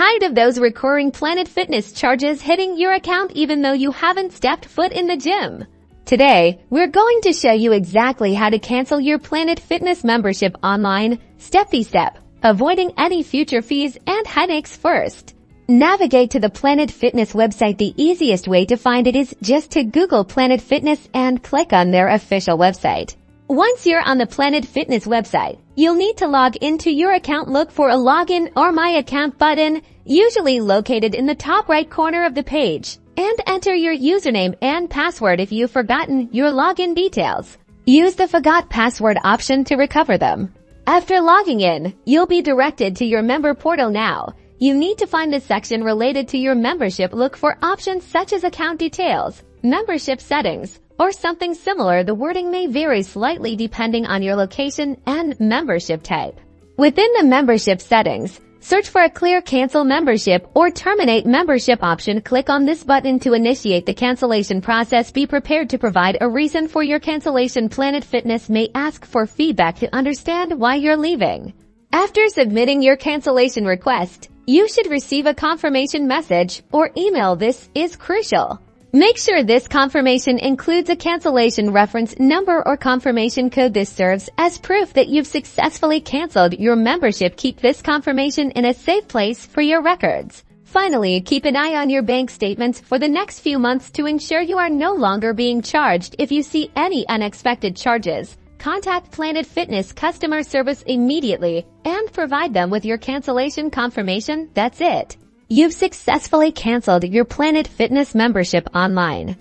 Tired of those recurring Planet Fitness charges hitting your account even though you haven't stepped foot in the gym? Today, we're going to show you exactly how to cancel your Planet Fitness membership online, step-by-step, avoiding any future fees and headaches first. Navigate to the Planet Fitness website. The easiest way to find it is just to Google Planet Fitness and click on their official website. Once you're on the Planet Fitness website, you'll need to log into your account. Look for a Login or My Account button, usually located in the top right corner of the page, and enter your username and password if you've forgotten your login details. Use the Forgot Password option to recover them. After logging in, you'll be directed to your member portal. Now, you need to find the section related to your membership. Look for options such as account details, membership settings, or something similar. The wording may vary slightly depending on your location and membership type. Within the membership settings, search for a clear cancel membership or terminate membership option. Click on this button to initiate the cancellation process. Be prepared to provide a reason for your cancellation. Planet Fitness may ask for feedback to understand why you're leaving. After submitting your cancellation request, you should receive a confirmation message or email. This is crucial. Make sure this confirmation includes a cancellation reference number or confirmation code. This serves as proof that you've successfully canceled your membership. Keep this confirmation in a safe place for your records. Finally, keep an eye on your bank statements for the next few months to ensure you are no longer being charged. If you see any unexpected charges, contact Planet Fitness customer service immediately and provide them with your cancellation confirmation. That's it. You've successfully canceled your Planet Fitness membership online.